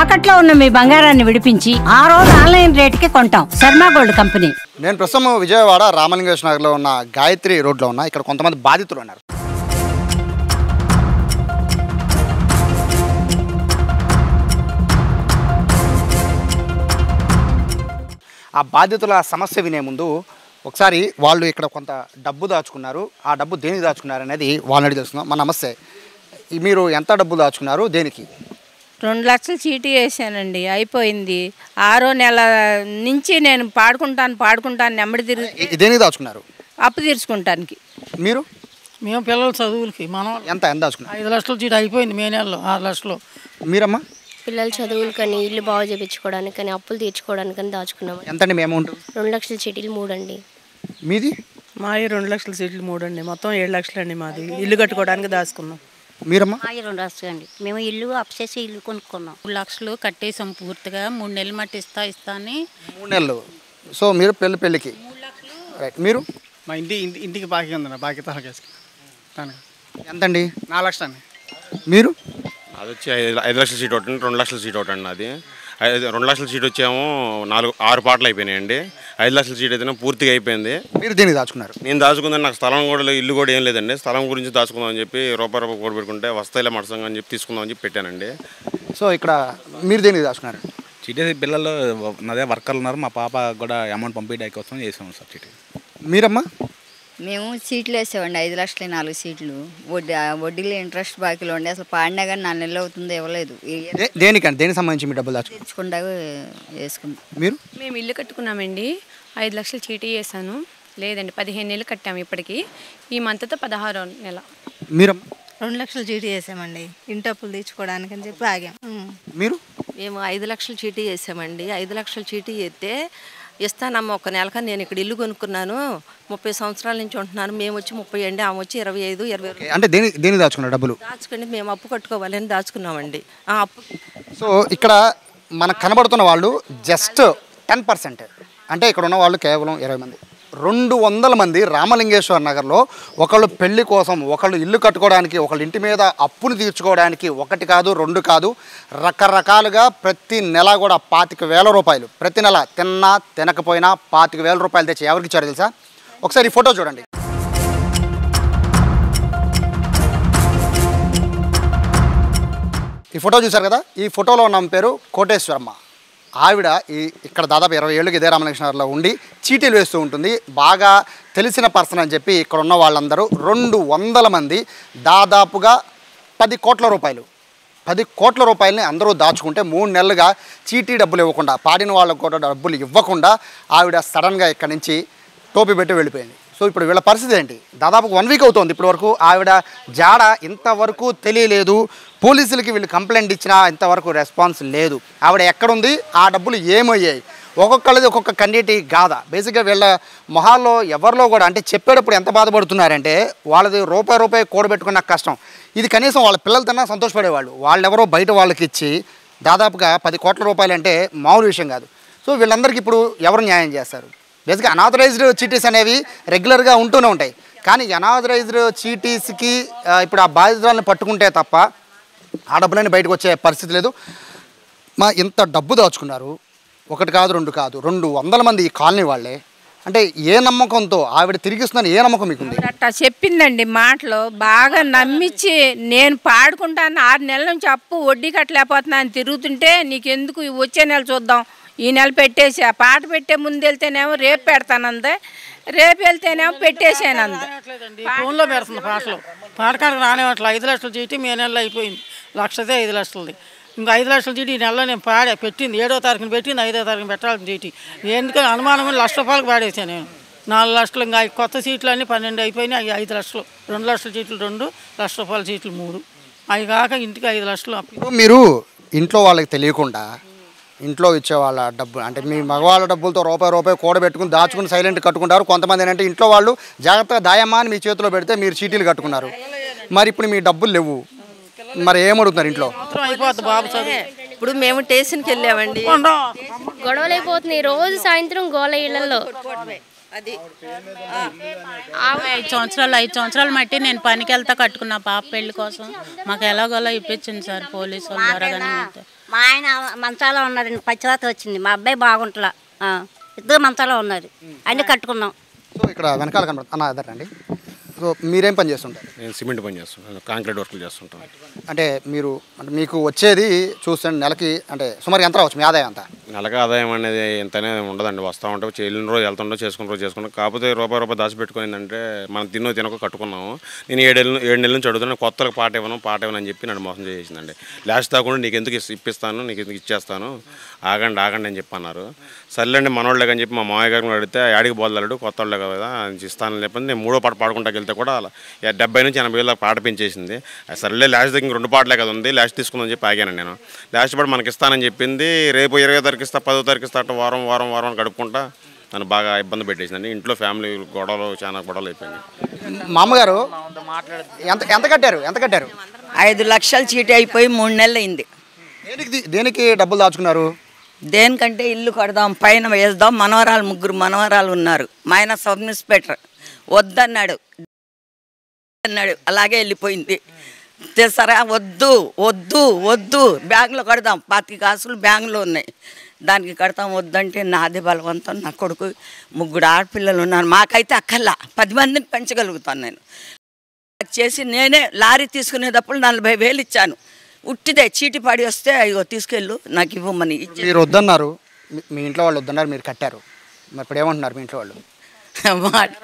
తాకట్లో ఉన్న మీ బంగారాన్ని విడిపించి ఆ రోజు ఆన్లైన్ రేటుకి కొంటాం. Sharma gold company. నేను ప్రస్తుతం విజయవాడ రామలింగేశ్వర నగర్లో ఉన్న గాయత్రి రోడ్లో ఉన్నా. ఇక్కడ కొంతమంది బాధితులు ఉన్నారు. ఆ బాధితుల సమస్య వినే ముందు ఒకసారి వాళ్ళు ఇక్కడ కొంత డబ్బు దాచుకున్నారు. ఆ డబ్బు దేనికి దాచుకున్నారు అనేది వాళ్ళని తెలుసుకుందాం. మన నమస్తే, మీరు ఎంత డబ్బు దాచుకున్నారు, దేనికి? 2 లక్షలు చీటీ వేసానండి, అయిపోయింది. 6వ నెల నుంచి నేను పాడుకుంటాను నెమ్మడి తిరిగి. దేనికి దాచుకున్నారు? అప్పు తీర్చుకుంటానికి. మీరు? మేము పిల్లల చదువులకి మనం ఎంత దాచుకున్నారు? 5 లక్షల చీటీ అయిపోయింది మే నెలలో. 6 లక్షలు. మీరమ్మా? పిల్లల చదువులకని, ఇల్లు బాగు చేయించుకోవడానికని, అప్పులు తీర్చుకోవడానికని దాచుకున్నాము. ఎంతండి మీ అమౌంట్? 2 లక్షల చీటీలు 3 అండి. మీది? మాది 2 లక్షల చీటీలు 3 అండి. మొత్తం 7 లక్షలు అండి మాది. ఇల్లు కట్టుకోవడానికి దాచుకున్నాం. మీరమ్మా? 2 లక్షలు అండి. మేము ఇల్లు అప్సేసి ఇల్లు కొనుక్కున్నాం. 3 లక్షలు కట్టేసాం పూర్తిగా. 3 నెలలు మట్టి ఇస్తా అని. 3 నెలలు. సో మీరు పెళ్ళికి రైట్. మీరు? మా ఇంటికి బాకీ ఉందండి, బాకీ తనకేసుకున్నాను. ఎంతండి? 4 లక్షలు అండి. మీరు? అది వచ్చి 5 లక్షల సీట్ ఒకటి, 2 లక్షల సీట్ ఒకటి అండి. అది 2 లక్షల సీట్ వచ్చేమో 6 పాటలు అయిపోయినాయండి. 5 లక్షల సీట్ అయితేనే పూర్తిగా అయిపోయింది. మీరు దేనికి దాచుకున్నారు? నేను దాచుకుందని నాకు స్థలం కూడా, ఇల్లు కూడా ఏం లేదండి. స్థలం గురించి దాచుకుందామని చెప్పి రూపాయి కూడా పెట్టుకుంటే వస్తాయిలే మడసంగా అని చెప్పి తీసుకుందామని చెప్పి పెట్టానండి. సో ఇక్కడ మీరు దేనికి దాచుకున్నారు? చీటీ పిల్లలు అదే వర్కర్లు ఉన్నారు. మా పాప కూడా అమౌంట్ పంపించడానికి కోసం చేసాము సార్ చీటీ. మీరమ్మా? మేము సీట్లు వేసామండి. 5 లక్షలు 4 సీట్లు. వడ్డీలో ఇంట్రెస్ట్ బాకీలో ఉండి అసలు పాడినా కానీ 4 నెలలు అవుతుందో ఇవ్వలేదు. దేనికండి? దేనికి సంబంధించి మీ డబ్బులు తెచ్చుకుండా వేసుకుంటాం. మీరు? మేము ఇల్లు కట్టుకున్నామండి. 5 లక్షలు చీటీ వేసాను. లేదండి, 15 నెలలు కట్టాము ఇప్పటికి. ఈ మంత్తో 16వ నెల. మీరమ్మా? 2 లక్షలు చీటీ వేసామండి, ఇంటి అప్పులు తీర్చుకోవడానికి అని చెప్పి ఆగాం. మీరు? మేము 5 లక్షలు చీటీ వేసామండి. 5 లక్షల చీటీ వేస్తే ఇస్తానమ్మ ఒక నెలక, నేను ఇక్కడ ఇల్లు కొనుక్కున్నాను, 30 సంవత్సరాల నుంచి ఉంటున్నాను, మేము వచ్చి 30 అండి, ఆమె వచ్చి 25, 20. అంటే దేనికి దాచుకున్నారు డబ్బులు? దాచుకోండి, మేము అప్పు కట్టుకోవాలని దాచుకున్నామండి. అప్పు. సో ఇక్కడ మనకు కనబడుతున్న వాళ్ళు జస్ట్ 10%. అంటే ఇక్కడ ఉన్న వాళ్ళు కేవలం 20 మంది. 200 మంది రామలింగేశ్వర నగర్లో ఒకళ్ళు పెళ్లి కోసం, ఒకళ్ళు ఇల్లు కట్టుకోవడానికి, ఒకళ్ళు ఇంటి మీద అప్పును తీర్చుకోవడానికి 1 కాదు 2 కాదు రకరకాలుగా ప్రతి నెల కూడా 25,000 రూపాయలు ప్రతి నెల తిన్నా తినకపోయినా 25,000 రూపాయలు తెచ్చి ఎవరికి ఇచ్చారు తెలుసా? ఒకసారి ఈ ఫోటో చూడండి. ఈ ఫోటో చూశారు కదా? ఈ ఫోటోలో ఉన్న పేరు కోటేశ్వరమ్మ. ఆవిడ ఇక్కడ దాదాపు 20 ఏళ్ళకి ఇదే రామలింగేశ్వర నగర్లో ఉండి చీటీలు వేస్తూ ఉంటుంది. బాగా తెలిసిన పర్సన్ అని చెప్పి ఇక్కడ ఉన్న వాళ్ళందరూ 200 మంది దాదాపుగా 10 కోట్ల రూపాయలు 10 కోట్ల రూపాయలని అందరూ దాచుకుంటే 3 నెలలుగా చీటీ డబ్బులు ఇవ్వకుండా, పాడిన వాళ్ళకు కూడా డబ్బులు ఇవ్వకుండా ఆవిడ సడన్గా ఇక్కడి నుంచి టోపీ పెట్టి వెళ్ళిపోయింది. సో ఇప్పుడు వీళ్ళ పరిస్థితి ఏంటి? దాదాపు 1 వీక్ అవుతుంది ఇప్పటి వరకు ఆవిడ జాడ ఇంతవరకు తెలియలేదు. పోలీసులకి వీళ్ళు కంప్లైంట్ ఇచ్చినా ఇంతవరకు రెస్పాన్స్ లేదు. ఆవిడ ఎక్కడుంది, ఆ డబ్బులు ఏమయ్యాయి? ఒక్కొక్కళ్ళది ఒక్కొక్క కన్నీటి గాథ. బేసిక్గా వీళ్ళ మొహాల్లో ఎవరిలో కూడా అంటే చెప్పేటప్పుడు ఎంత బాధపడుతున్నారంటే వాళ్ళది రూపాయి కూడబెట్టుకున్న కష్టం. ఇది కనీసం వాళ్ళ పిల్లలతోనే సంతోషపడేవాళ్ళు. వాళ్ళెవరో బయట వాళ్ళకి ఇచ్చి దాదాపుగా 10 కోట్ల రూపాయలు అంటే మామూలు విషయం కాదు. సో వీళ్ళందరికీ ఇప్పుడు ఎవరు న్యాయం చేస్తారు? బేసిక్గా అనాథరైజ్డ్ చీటీస్ అనేవి రెగ్యులర్గా ఉంటూనే ఉంటాయి. కానీ అనాథరైజ్డ్ చీటీస్కి ఇప్పుడు ఆ బాధితురాలను పట్టుకుంటే తప్ప ఆ డబ్బులన్నీ బయటకు వచ్చే పరిస్థితి లేదు. ఇంత డబ్బు దాచుకున్నారు, 1 కాదు 2 కాదు 200 మంది ఈ కాలనీ వాళ్ళే. అంటే ఏ నమ్మకంతో ఆవిడ తిరిగిస్తుందని ఏ నమ్మకం మీకుంది? అట్టా చెప్పిందండి మాటలు. బాగా నమ్మించి నేను పాడుకుంటాను, 6 నెలల నుంచి అప్పు వడ్డీ కట్టలేకపోతున్నాను తిరుగుతుంటే, నీకెందుకు వచ్చే నెల చూద్దాం, ఈ నెల పెట్టేసి ఆ పాట పెట్టే ముందు వెళ్తేనేమో రేపు పెడతానందే, రేపు వెళ్తేనేమో పెట్టేసానంది. ఫోన్లో పెడుతుంది పాటలు. పాడకానికి రానివ్వట్లే. 5 లక్షల చీటీ మే నెలలో అయిపోయింది. 1,5 లక్షలది. ఇంకా 5 లక్షల చీటీ ఈ నెలలో నేను పెట్టింది. 7వ తారీఖున పెట్టింది, 5వ తారీఖున పెట్టాల్సిన చీటీ. ఎందుకని అనుమానం ₹1,00,000 పాడేసాను నేను. 4 లక్షలు. ఇంకా కొత్త సీట్లు అన్నీ 12 అయిపోయినాయి. 5 లక్షలు. 2 లక్షల చీట్లు 2, ₹1,00,000 చీట్లు 3. అవి కాక ఇంటికి 5 లక్షలు. మీరు ఇంట్లో వాళ్ళకి తెలియకుండా ఇంట్లో ఇచ్చే వాళ్ళ డబ్బు అంటే మీ మగవాళ్ళ డబ్బులతో రూపాయి కూడబెట్టుకుని దాచుకుని సైలెంట్ కట్టుకుంటారు. కొంతమంది ఏంటంటే ఇంట్లో వాళ్ళు జాగ్రత్తగా దాయమ్మా అని మీ చేతిలో పెడితే మీరు చీటీలు కట్టుకున్నారు. మరి ఇప్పుడు మీ డబ్బులు లేవు, మరి ఏమడుగుతున్నారు ఇంట్లో? అయిపోద్ది బాబు. ఇప్పుడు మేము స్టేషన్కి వెళ్ళామండి. గొడవలు అయిపోతున్నాయి రోజు సాయంత్రం గోల ఇళ్లలో. అది 5 సంవత్సరాలు మట్టి నేను పనికి వెళ్తా కట్టుకున్నా పాప పెళ్లి కోసం. మాకు ఎలాగోలా ఇప్పించింది సార్ పోలీసు వాళ్ళు ద్వారా. మా ఆయన మంచాలో ఉన్నారండి, పచ్చివాత వచ్చింది. మా అబ్బాయి బాగుంటలా, ఇద్దరు మంచాలో ఉన్నారు, అన్నీ కట్టుకున్నాం. సో ఇక్కడ వెనకాల కనబడుతుంది అన్న అదరండి. సో మీరేం పని చేస్తుంటారు? నేను సిమెంట్ పని చేస్తుంటాను, కాంక్రీట్ వర్క్లు చేస్తుంటాను. అంటే మీకు వచ్చేది చూస్తే నెలకి అంటే సుమారు ఎంత రావచ్చు మీ ఆదాయం అంతా? నెలకి ఆదాయం అనేది ఎంతనే ఉండదండి. వస్తూ ఉంటే వెళ్ళిన రోజు వెళ్తుండో చేసుకుంటాం. కాకపోతే రూపాయి దాచిపెట్టుకునిందంటే మనం తినక కట్టుకున్నాము. నేను 7 నెలల నుంచి అడుగుతున్నాను, కొత్తలకు పాట ఇవ్వను అని చెప్పి నన్ను మోసం చేసిందండి. లాస్ట్ దాకుండా నీకు ఎందుకు ఇప్పిస్తాను, నీకు ఎందుకు ఇచ్చేస్తాను, ఆగండి అని చెప్పి అన్నారు. సర్లేండి మనోళ్ళే అని చెప్పి మా మామయ్య గారిని అడిగితే ఆడికి బోల్దాడు, కొత్త వాళ్ళే కదా ఇస్తాను లేకపోతే నేను 3వ పాట పాడుకుంటాకి వెళ్తే కూడా 70 నుంచి 80 వేల పాట పెంచేసింది. సర్లే లాస్ట్ దగ్గర 2 పాటలే కదా ఉంది, లాస్ట్ తీసుకుందని చెప్పి ఆగాను నేను. లాస్ట్ పాట మనకి ఇస్తానని చెప్పింది. రేపు 20వ తారీఖు ఇస్తా, 10వ తారీఖు ఇస్తా, అట్లా వారం గడుపుకుంటా నన్ను బాగా ఇబ్బంది పెట్టేసిందండి. ఇంట్లో ఫ్యామిలీ చాలా గొడవలు అయిపోయింది. మా అమ్మగారు ఎంత కట్టారు? 5 లక్షల చీటీ అయిపోయి 3 నెలలు అయింది. దేనికి డబ్బులు దాచుకున్నారు? దేనికంటే ఇల్లు కడదాం, పైన వేద్దాం. ముగ్గురు మనవరాలు ఉన్నారు. మా ఆయన సబ్ ఇన్స్పెక్టర్ వద్దన్నాడు, అలాగే వెళ్ళిపోయింది. సరే వద్దు బ్యాంకులో కడదాం, 25 కాసులు బ్యాంకులో ఉన్నాయి, దానికి కడతాం. వద్దంటే నాది బలవంతం. నా కొడుకు 3 ఆడపిల్లలు ఉన్నారు. మాకైతే అక్కర్లా, 10 మందిని పెంచగలుగుతాను నేను. చేసి నేనే లారీ తీసుకునేటప్పుడు 40,000 ఇచ్చాను. ఉట్టిదే చీటి పాడి వస్తే అయ్యో తీసుకెళ్ళు నాకు ఇవ్వమని. మీరు వద్దన్నారు, మీ ఇంట్లో వాళ్ళు వద్దన్నారు, మీరు కట్టారు. మరి ఇప్పుడు ఏమంటున్నారు మీ ఇంట్లో వాళ్ళు?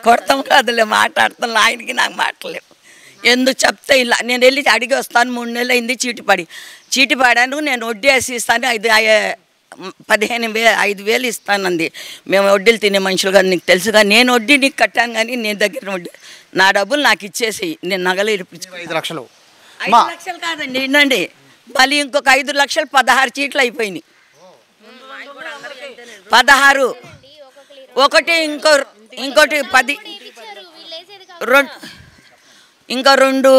కొడతాం కాదులే, మాట్లాడతాం. ఆయనకి నాకు మాటలేవు. ఎందుకు చెప్తే ఇలా నేను వెళ్ళి అడిగి వస్తాను. 3 నెలలు అయింది చీటి పాడాను. నేను వడ్డీ వేసి ఇస్తాను, 5,000 ఇస్తానంది. మేము వడ్డీలు తినే మనుషులుగా నీకు తెలుసుగా, నేను వడ్డీ నీకు కట్టాను కానీ నేను దగ్గర వడ్డీ నా డబ్బులు నాకు ఇచ్చేసి నేను నగలు ఇరిపించుకో. 5 లక్షలు 5 లక్షలు కాదండి, వినండి. మళ్ళీ ఇంకొక 5 లక్షలు 16 చీట్లు అయిపోయినాయి. 16 ఒకటి ఇంకోటి 10 ఇంకా 2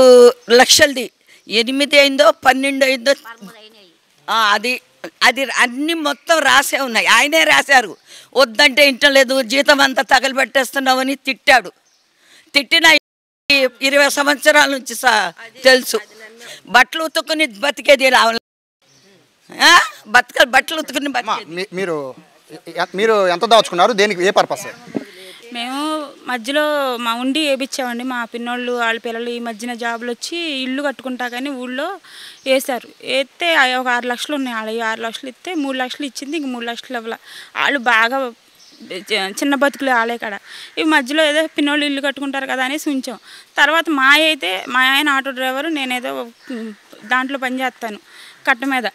లక్షలది 8 అయిందో 12 అయిందో అది అన్నీ మొత్తం రాసే ఉన్నాయి. ఆయనే రాశారు. వద్దంటే ఇంట్లో లేదు, జీతం అంతా తగలబెట్టేస్తున్నామని తిట్టిన 20 సంవత్సరాల నుంచి తెలుసు. బట్టలు ఉతుక్కుని బతికేది బట్టలు ఉతుకుని మీరు ఎంత దాచుకున్నారు? దేనికి, ఏ పర్పస్? మేము మధ్యలో మా ఉండి వేయించామండి. మా పిన్నోళ్ళు వాళ్ళ పిల్లలు ఈ మధ్యన జాబులు వచ్చి ఇల్లు కట్టుకుంటా కానీ ఊళ్ళో వేశారు. వేస్తే ఒక 6 లక్షలు ఉన్నాయి. వాళ్ళ 6 లక్షలు ఇస్తే 3 లక్షలు ఇచ్చింది, ఇంక 3 లక్షలు ఇవ్వాల. వాళ్ళు బాగా చిన్న బతుకులు వాళ్ళే కాడ. ఈ మధ్యలో ఏదో పిన్నోళ్ళు ఇల్లు కట్టుకుంటారు కదా అనేసి ఉంచాం. తర్వాత మా ఆయన ఆటో డ్రైవరు, నేనేదో దాంట్లో పనిచేస్తాను, కట్ట మీద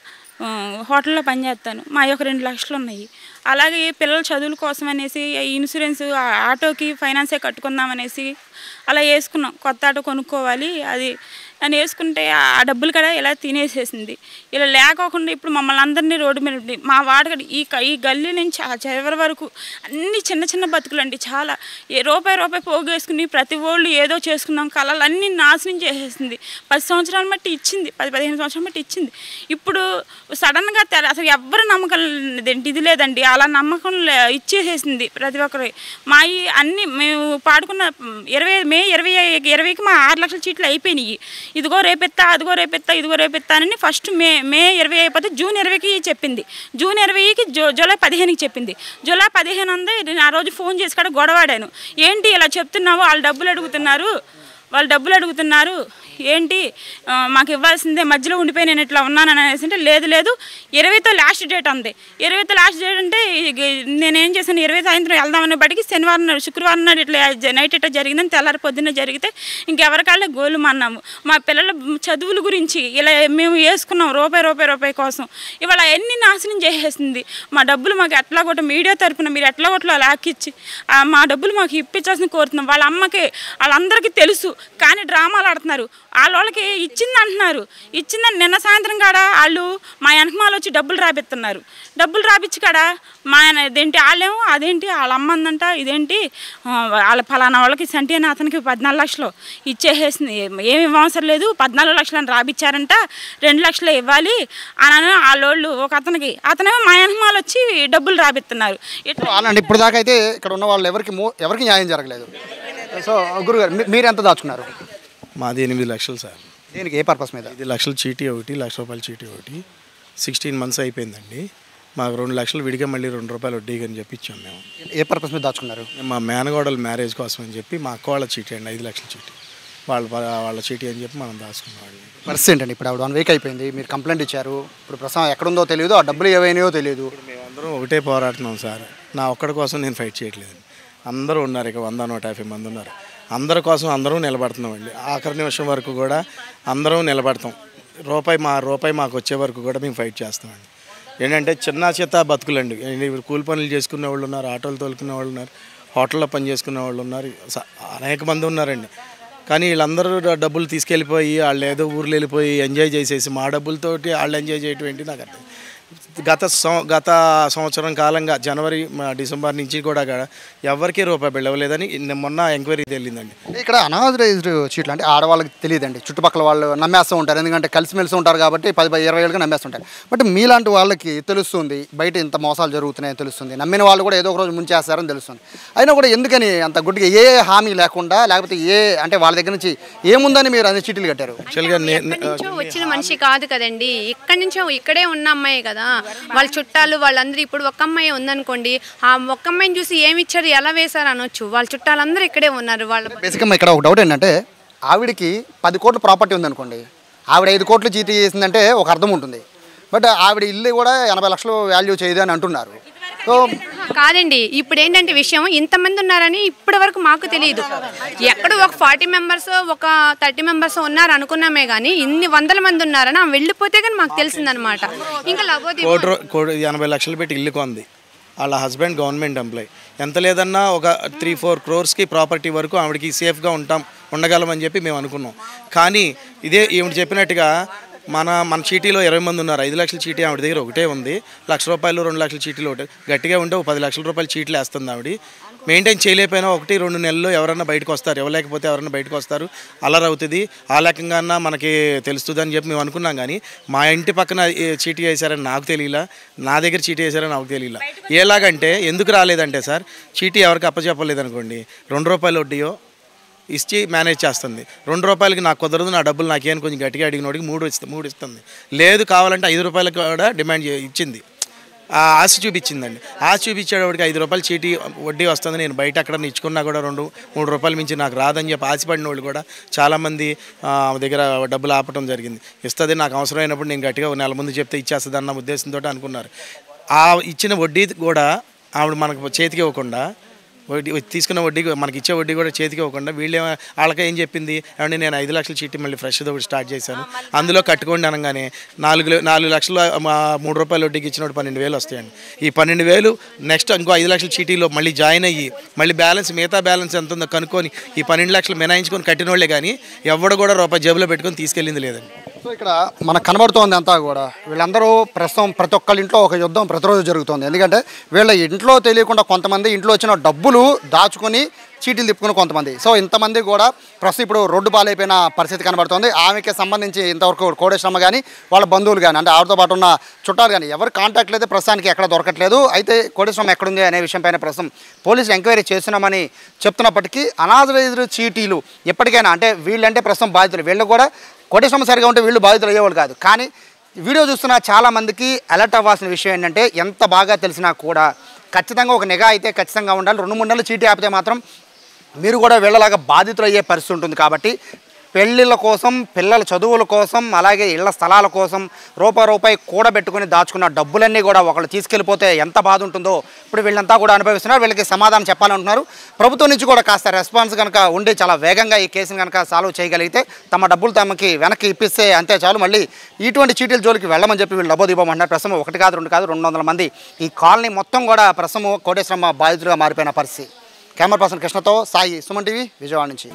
హోటల్లో పనిచేస్తాను. మా యొక్క 2 లక్షలు ఉన్నాయి. అలాగే పిల్లల చదువుల కోసం అనేసి ఇన్సూరెన్స్ ఆటోకి ఫైనాన్సే కట్టుకుందామనేసి అలా వేసుకున్నాం. కొత్త ఆటో కొనుక్కోవాలి అది అని వేసుకుంటే ఆ డబ్బులు కూడా ఇలా తినేసేసింది. ఇలా లేకోకుండా ఇప్పుడు మమ్మల్ని అందరినీ రోడ్డు మీద మా వాడగడ ఈ గల్లీ నుంచి ఆ చివరి వరకు అన్ని చిన్న బతుకులు అండి. చాలా రూపాయి పోగేసుకుని ప్రతి వాళ్ళు ఏదో చేసుకున్నాం, కళలు అన్నీ నాశనం చేసేసింది. 10 సంవత్సరాలు బట్టి ఇచ్చింది, 10-15 సంవత్సరాలు బట్టి ఇచ్చింది. ఇప్పుడు సడన్గా అసలు ఎవ్వరు నమ్మకం ఇది లేదండి, అలా నమ్మకం ఇచ్చేసేసింది ప్రతి ఒక్కరు. మా అన్నీ మేము పాడుకున్న మే 20కి మా 6 లక్షల చీట్లు అయిపోయినాయి. ఇదిగో రేపెత్తా, అదిగో రేపెత్తా అని ఫస్ట్ మే 20 అయిపోతే జూన్ 20కి చెప్పింది. జూన్ 20కి జూలై 15కి చెప్పింది. జూలై 15 అందే ఆ రోజు ఫోన్ చేసి కూడా గొడవాడాను. ఏంటి ఇలా చెప్తున్నావు, వాళ్ళు డబ్బులు అడుగుతున్నారు ఏంటి, మాకు ఇవ్వాల్సిందే, మధ్యలో ఉండిపోయి నేను ఇట్లా ఉన్నానని అనేసి అంటే లేదు 20తో లాస్ట్ డేట్ ఉంది. 20తో లాస్ట్ డేట్ అంటే నేనేం చేశాను, 20 సాయంత్రం వెళ్దామని బడికి శుక్రవారం నాడు ఇట్లా నైట్ ఇట్లా జరిగిందని తెల్లారి పొద్దున్న జరిగితే ఇంకెవరికాళ్ళే గోలు అన్నాము. మా పిల్లల చదువుల గురించి ఇలా మేము వేసుకున్నాం రూపాయి కోసం. ఇవాళ ఎన్ని నాశనం చేసేసింది. మా డబ్బులు మాకు ఎట్లా కొట్ట మీడియా తరఫున మీరు ఎట్లా కొట్టలో లాక్కిచ్చి మా డబ్బులు మాకు ఇప్పించాల్సిన కోరుతున్నాం. వాళ్ళ అమ్మకి వాళ్ళందరికీ తెలుసు కానీ డ్రామాలు ఆడుతున్నారు. వాళ్ళకి ఇచ్చింది అంటున్నారు. ఇచ్చిందని నిన్న సాయంత్రం కాడ వాళ్ళు మా వెనకమాలు వచ్చి డబ్బులు రాపిచ్చి కాడ మా ఇదేంటి వాళ్ళేమో అదేంటి వాళ్ళ అమ్మ అందంట, ఇదేంటి వాళ్ళ ఫలానా వాళ్ళకి సంటి అని అతనికి 14 లక్షలు ఇచ్చేసేసింది. ఏమి అవసరం లేదు, 14 లక్షలు అని రాపిచ్చారంట, 2 లక్షలు ఇవ్వాలి అని వాళ్ళోళ్ళు ఒక అతనేమో మా వెనకమాలు వచ్చి డబ్బులు రాపిస్తున్నారు. ఇప్పుడు దాకా అయితే ఇక్కడ ఉన్న వాళ్ళు ఎవరికి న్యాయం జరగలేదు. సో గురుగారు మీరు ఎంత దాచుకున్నారు? మాది 8 లక్షలు సార్. దేనికి, ఏ పర్పస్ మీద? 5 లక్షల చీటీ ఒకటి, 1,00,000 రూపాయల చీటీ ఒకటి, 16 months అయిపోయిందండి. మాకు 2 లక్షలు విడిగా మళ్ళీ ₹2 వడ్డీకి అని చెప్పి ఇచ్చాం మేము. ఏ పర్పస్ మీద దాచుకున్నారు? మా మేనగోడల మ్యారేజ్ కోసం అని చెప్పి మా అక్క వాళ్ళ చీటీ అండి, 5 లక్షల చీటీ, వాళ్ళ చీటీ అని చెప్పి మనం దాచుకున్నాం. పరిస్థితి ఏంటండి? ఇప్పుడు ఆవిడ 1 వీక్ అయిపోయింది, మీరు కంప్లైంట్ ఇచ్చారు, ఇప్పుడు ప్రస్తుతం ఎక్కడుందో తెలియదు, ఆ డబ్బులు ఏవైనాయో తెలియదు. మేమందరం ఒకటే పోరాడుతున్నాం సార్. నా ఒక్కడి కోసం నేను ఫైట్ చేయట్లేదు. అందరూ ఉన్నారు, ఇక 100-150 మంది ఉన్నారు. అందరి కోసం అందరూ నిలబడుతున్నామండి. ఆఖరి నిమిషం వరకు కూడా అందరం నిలబడతాం. రూపాయి మాకు వచ్చే వరకు కూడా మేము ఫైట్ చేస్తామండి. ఏంటంటే చిన్న చిత్త బతుకులండి. కూలి పనులు చేసుకునే వాళ్ళు ఉన్నారు, ఆటోలు తోలుకునే వాళ్ళు ఉన్నారు, హోటల్లో పని చేసుకునే వాళ్ళు ఉన్నారు, అనేక మంది ఉన్నారండి. కానీ వీళ్ళందరూ డబ్బులు తీసుకెళ్ళిపోయి వాళ్ళు ఏదో ఊర్లు వెళ్ళిపోయి ఎంజాయ్ చేసేసి మా డబ్బులతోటి వాళ్ళు ఎంజాయ్ చేయటం ఏంటి నాకు అర్థం. గత సంవత్సరం కాలంగా జనవరి డిసెంబర్ నుంచి కూడా ఎవరికీ రూపాయి బిళ్ళ ఇవ్వలేదని మొన్న ఎంక్వైరీ తెలియదండి. ఇక్కడ అనాథరైజ్డ్ చీట్లు అంటే ఆడవాళ్ళకి తెలియదండి, చుట్టుపక్కల వాళ్ళు నమ్మేస్తూ ఉంటారు, ఎందుకంటే కలిసిమెలిసి ఉంటారు కాబట్టి 10-20 ఏళ్ళుగా నమ్మేస్తుంటారు. బట్ మీలాంటి వాళ్ళకి తెలుస్తుంది బయట ఇంత మోసాలు జరుగుతున్నాయని తెలుస్తుంది, నమ్మిన వాళ్ళు కూడా ఏదో ఒక రోజు ముంచేస్తారని తెలుస్తుంది. అయినా కూడా ఎందుకని అంత గుడ్డిగా ఏ హామీ లేకుండా, లేకపోతే అంటే వాళ్ళ దగ్గర నుంచి ఏముందని మీరు అన్ని చీటీలు కట్టారు? వచ్చిన మనిషి కాదు కదండి, ఇక్కడి నుంచో ఇక్కడే ఉన్న అమ్మాయి కదా, వాళ్ళ చుట్టాలు వాళ్ళందరూ. ఇప్పుడు ఒక్క అమ్మాయి ఉందనుకోండి, ఆ ఒక్క అమ్మాయిని చూసి ఏమి ఇచ్చారు ఎలా వేశారు అనొచ్చు. వాళ్ళ చుట్టాలందరూ ఇక్కడే ఉన్నారు. వాళ్ళ బేసిక్గా ఇక్కడ ఒక డౌట్ ఏంటంటే, ఆవిడికి 10 కోట్ల ప్రాపర్టీ ఉందనుకోండి, ఆవిడ 5 కోట్లు చీటీ చేసిందంటే ఒక అర్థం ఉంటుంది. బట్ ఆవిడ ఇల్లు కూడా 80 లక్షలు వాల్యూ చేయదు అని అంటున్నారు. సో కాదండి, ఇప్పుడు ఏంటంటే విషయం, ఇంతమంది ఉన్నారని ఇప్పటి వరకు మాకు తెలియదు. ఎక్కడో ఒక 40 మెంబర్స్ ఒక 30 మెంబర్స్ ఉన్నారు అనుకున్నామే కానీ ఇన్ని 100 మంది ఉన్నారని ఆమె వెళ్ళిపోతే కానీ మాకు తెలిసిందనమాట. ఇంకా 80 లక్షలు పెట్టి ఇల్లు కొంది. వాళ్ళ హస్బెండ్ గవర్నమెంట్ ఎంప్లాయ్. ఎంత లేదన్నా ఒక 3-4 crores ప్రాపర్టీ వరకు ఆవిడకి సేఫ్గా ఉండగలమని చెప్పి మేము అనుకున్నాం. కానీ ఇదే ఈవిడ చెప్పినట్టుగా మన చీటీలో 20 మంది ఉన్నారు. 5 లక్షల చీటీ ఆవిడ దగ్గర ఒకటే ఉంది. ₹1,00,000 2 లక్షల చీటీలు ఒకటి గట్టిగా ఉంటే ఒక ₹10 లక్షల చీటీలు వేస్తుంది ఆవిడ. మెయింటైన్ చేయలేకపోయినా 1-2 నెలల్లో ఎవరన్నా బయటకు వస్తారు, ఇవ్వలేకపోతే ఎవరన్నా బయటకు వస్తారు, అలర్ అవుతుంది. ఆ లెక్కగా మనకి తెలుస్తుంది అని చెప్పి మేము అనుకున్నాం. కానీ మా ఇంటి పక్కన చీటీ వేశారని నాకు తెలియలా, నా దగ్గర చీటీ వేశారని నాకు తెలియలా. ఎలాగంటే ఎందుకు రాలేదంటే సార్, చీటీ ఎవరికి అప్పచెప్పలేదు అనుకోండి, ₹2 వడ్డీయో ఇచ్చి మేనేజ్ చేస్తుంది. ₹2 నాకు కుదరదు, నా డబ్బులు నాకేం కొంచెం గట్టిగా అడిగినోడికి 3 ఇస్తుంది. లేదు కావాలంటే ₹5 కూడా డిమాండ్ ఇచ్చింది. ఆశ చూపించిందండి. ఆశ చూపించేవాడికి ₹5 చీటీ వడ్డీ వస్తుంది, నేను బయట అక్కడ ఇచ్చుకున్నా కూడా ₹2-3 మించి నాకు రాదని చెప్పి ఆశపడిన వాళ్ళు కూడా చాలామంది దగ్గర డబ్బులు ఆపటం జరిగింది. ఇస్తుంది, నాకు అవసరమైనప్పుడు నేను గట్టిగా 1 నెల ముందు చెప్తే ఇచ్చేస్తుంది అన్న ఉద్దేశంతో అనుకున్నారు. ఆ ఇచ్చిన వడ్డీ కూడా ఆవిడ మనకు చేతికి ఇవ్వకుండా, తీసుకున్న వడ్డీ మనకి ఇచ్చే వడ్డీ కూడా చేతికి ఇవ్వకుండా వాళ్ళకి ఏం చెప్పింది, ఏమంటే నేను 5 లక్షల చీటీ మళ్ళీ ఫ్రెష్తో ఒకటి స్టార్ట్ చేశాను, అందులో కట్టుకోండి అనగానే 4 లక్షలు ₹3 వడ్డీకి ఇచ్చినప్పుడు 12,000 వస్తాయండి. ఈ 12,000 నెక్స్ట్ ఇంకో 5 లక్షల చీటీలో మళ్ళీ జాయిన్ అయ్యి మళ్ళీ మిగతా బ్యాలెన్స్ ఎంత ఉందో కనుక్కొని ఈ 12 లక్షలు మినాయించుకొని కట్టిన వాళ్ళే కానీ ఎవడు కూడా రూపాయి జేబులో పెట్టుకొని తీసుకెళ్ళింది లేదండి. సో ఇక్కడ మనకు కనబడుతోంది అంతా కూడా, వీళ్ళందరూ ప్రస్తుతం ప్రతి ఒక్కళ్ళ ఇంట్లో ఒక యుద్ధం ప్రతిరోజు జరుగుతుంది. ఎందుకంటే వీళ్ళ ఇంట్లో తెలియకుండా కొంతమంది ఇంట్లో వచ్చిన డబ్బులు దాచుకొని చీటీలు తిప్పుకుని కొంతమంది. సో ఇంతమంది కూడా ప్రస్తుతం ఇప్పుడు రోడ్డు పాలైపోయిన పరిస్థితి కనబడుతుంది. ఆమెకి సంబంధించి ఇంతవరకు కోటేశ్వరమ్మ కానీ వాళ్ళ బంధువులు కానీ, అంటే ఆవిడతో పాటు ఉన్న చుట్టాలు కానీ ఎవరు కాంటాక్ట్ లేదు, ప్రస్తుతానికి ఎక్కడ దొరకట్లేదు. అయితే కోటేశ్వరమ్మ ఎక్కడుంది అనే విషయం పైన ప్రస్తుతం పోలీసులు ఎంక్వైరీ చేస్తున్నామని చెప్తున్నప్పటికీ అనాథరైజ్డ్ చీటీలు ఎప్పటికైనా, అంటే వీళ్ళంటే ప్రస్తుతం బాధితులు, వీళ్ళు కూడా కోటేశ్వరమ్మ సరిగా ఉంటే వీళ్ళు బాధితులు అయ్యేవాళ్ళు కాదు. కానీ వీడియో చూస్తున్న చాలామందికి అలర్ట్ అవ్వాల్సిన విషయం ఏంటంటే, ఎంత బాగా తెలిసినా కూడా ఖచ్చితంగా ఒక నిఘా అయితే ఖచ్చితంగా ఉండాలి. 2-3 నెలలు చీటీ ఆపితే మాత్రం మీరు కూడా వీళ్ళలాగా బాధితులు అయ్యే పరిస్థితి ఉంటుంది. కాబట్టి పెళ్ళిళ్ళ కోసం, పిల్లల చదువుల కోసం, అలాగే ఇళ్ల స్థలాల కోసం రూపాయి కూడబెట్టుకుని దాచుకున్న డబ్బులన్నీ కూడా ఒకళ్ళు తీసుకెళ్ళిపోతే ఎంత బాధ ఉంటుందో ఇప్పుడు వీళ్ళంతా కూడా అనుభవిస్తున్నారు. వీళ్ళకి సమాధానం చెప్పాలంటున్నారు. ప్రభుత్వం నుంచి కూడా కాస్త రెస్పాన్స్ కనుక ఉండి చాలా వేగంగా ఈ కేసును కనుక సాల్వ్ చేయగలిగితే, తమ డబ్బులు తమకి వెనక్కి ఇప్పిస్తే అంతే చాలు, మళ్ళీ ఇటువంటి చీటీల జోలికి వెళ్ళమని చెప్పి వీళ్ళు డబ్బోదివ్వమంటున్నారు. ప్రస్తుతం 1 కాదు 2 కాదు 200 మంది ఈ కాలనీ మొత్తం కూడా ప్రస్తుతం కోటేశ్వరమ్మ బాధితులుగా మారిపోయిన పరిస్థితి. కెమెరా పర్సన్ కృష్ణతో సాయి, సుమన్ టీవీ, విజయవాడ నుంచి.